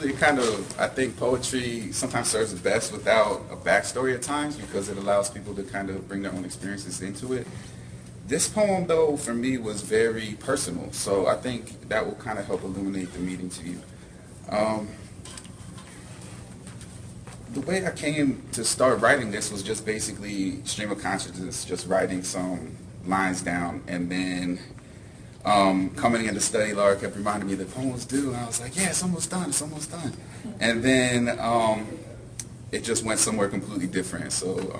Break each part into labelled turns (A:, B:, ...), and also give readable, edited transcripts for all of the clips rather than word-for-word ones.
A: it kind of, I think poetry sometimes serves best without a backstory at times because it allows people to kind of bring their own experiences into it. This poem, though, for me was very personal, so I think that will kind of help illuminate the meaning to you. The way I came to start writing this was just basically stream of consciousness, just writing some lines down, and then coming into study, Laura kept reminding me the poem was due, and I was like, yeah, it's almost done, it's almost done. And then it just went somewhere completely different. So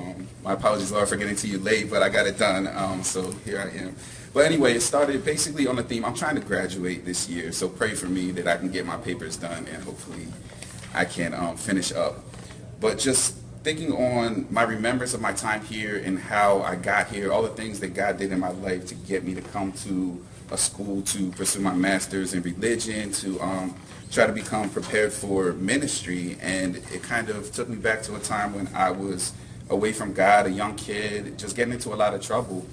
A: my apologies, Laura, for getting to you late, but I got it done, so here I am. But anyway, it started basically on the theme, I'm trying to graduate this year, so pray for me that I can get my papers done and hopefully I can finish up. But just thinking on my remembrance of my time here and how I got here, all the things that God did in my life to get me to come to a school to pursue my master's in religion, to try to become prepared for ministry. And it kind of took me back to a time when I was away from God, a young kid, just getting into a lot of trouble.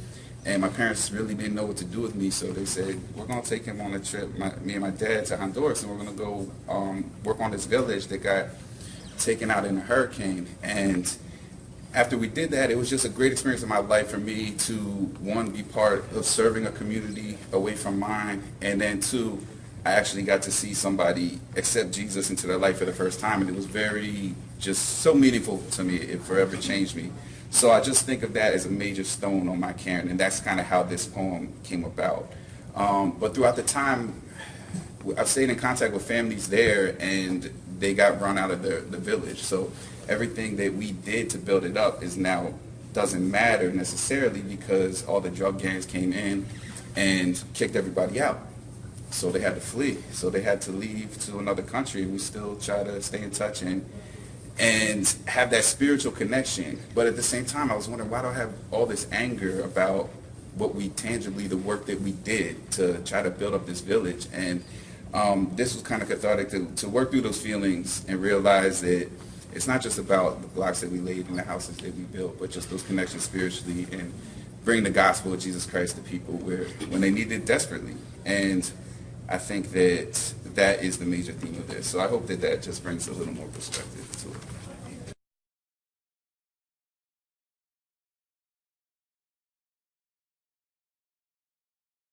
A: And my parents really didn't know what to do with me, so they said, we're going to take him on a trip, me and my dad, to Honduras, and we're going to go work on this village that got taken out in a hurricane. And after we did that, it was just a great experience in my life for me to, one, be part of serving a community away from mine, and then two, I actually got to see somebody accept Jesus into their life for the first time, and it was very, just so meaningful to me. It forever changed me. So I just think of that as a major stone on my cairn, and that's kind of how this poem came about. But throughout the time, I've stayed in contact with families there, and they got run out of the village. So everything that we did to build it up is now doesn't matter necessarily because all the drug gangs came in and kicked everybody out. So they had to flee. So they had to leave to another country, and we still try to stay in touch and have that spiritual connection. But at the same time, I was wondering, why do I have all this anger about what we tangibly, the work that we did to try to build up this village? And this was kind of cathartic to work through those feelings and realize that it's not just about the blocks that we laid and the houses that we built, but just those connections spiritually and bring the gospel of Jesus Christ to people when they need it desperately. And I think that is the major theme of this. So I hope that just brings a little more perspective to it.